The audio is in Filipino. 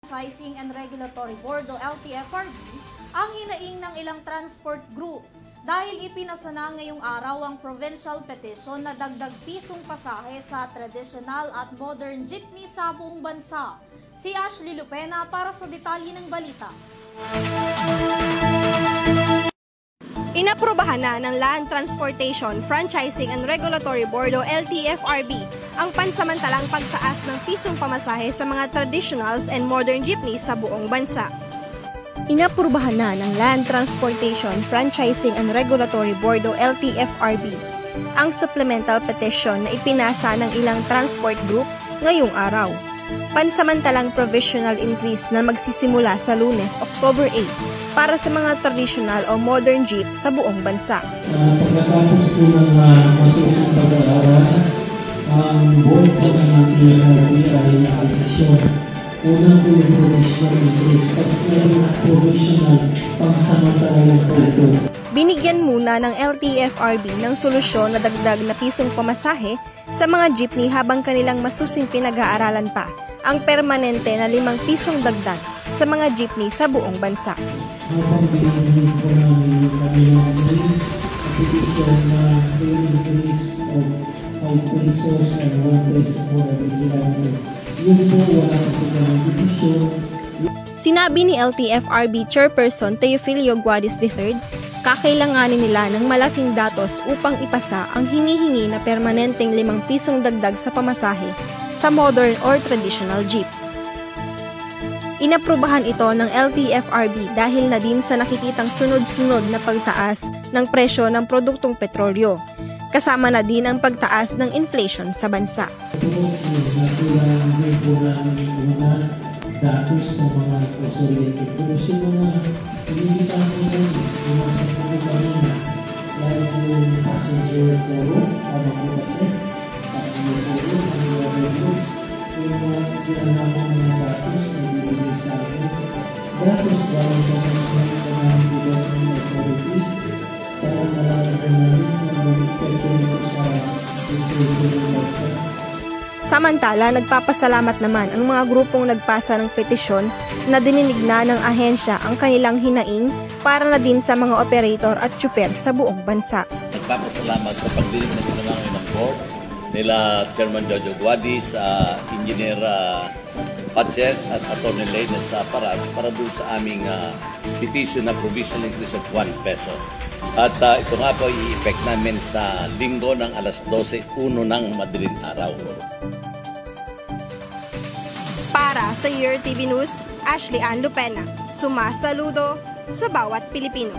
Franchising and Regulatory Board o LTFRB ang hinaing ng ilang transport group dahil ipinasa na ngayong araw ang provincial petition na dagdag pisong pasahe sa traditional at modern jeepney sa buong bansa. Si Ashley Lupena para sa detalye ng balita. Inaprubahan na ng Land Transportation, Franchising and Regulatory Board o LTFRB ang pansamantalang pagtaas ng pisong pamasahe sa mga traditionals and modern jeepneys sa buong bansa. Inaprubahan na ng Land Transportation, Franchising and Regulatory Board o LTFRB ang supplemental petition na ipinasa ng ilang transport group ngayong araw. Pansamantalang provisional increase na magsisimula sa Lunes, October 8 para sa mga traditional o modern jeep sa buong bansa. Pagkatapos po ng masusong pag-aaral, ang board po ng LTFRB ay nakasisyon. Unang po yung provisional increase, tapos na provisional pangsamantalang po ito. Binigyan muna ng LTFRB ng solusyon na dagdag na pisong pamasahe sa mga jeepney habang kanilang masusing pinag-aaralan pa ang permanente na 5 pisong dagdag sa mga jeepney sa buong bansa. Habang binigyan po ng kanilang petition na increase of 5 pesos and 1 peso for every kilometer. Yun po wala po ng desisyon. Sinabi ni LTFRB Chairperson Teofilio Guadis III, kakailanganin nila ng malaking datos upang ipasa ang hinihingi na permanenteng 5 pisong dagdag sa pamasahe sa modern or traditional jeep. Inaprubahan ito ng LTFRB dahil na din sa nakikitang sunod-sunod na pagtaas ng presyo ng produktong petrolyo, kasama na din ang pagtaas ng inflation sa bansa. Datos ng mga kuryente. Pero sa mga pinilitan mo rin, yung mga sabi kanina, lalo yung passenger forum, habang po kasi, passenger forum, ang mga records, yung mga ginanamang mga datos na bibigay sa akin. Datos galing sa National Economic Development Authority, para malaman namin kung mag-epekto nito sa inflation ng bansa. Samantala, nagpapasalamat naman ang mga grupong nagpasa ng petisyon na dininig na ng ahensya ang kanilang hinaing para na din sa mga operator at tsuper sa buong bansa. Nagpapasalamat sa pagdinig na ginanangin ng board nila Chairman Jojo Guadis, Engineer Patches at Atty. Leynes Paras para doon sa aming petition na provisional increase of 1 peso. At ito nga po i-effect namin sa linggo ng alas 12:01 ng madaling araw. Para sa Year TV News, Ashley Ann Lupena, sumasaludo sa bawat Pilipino.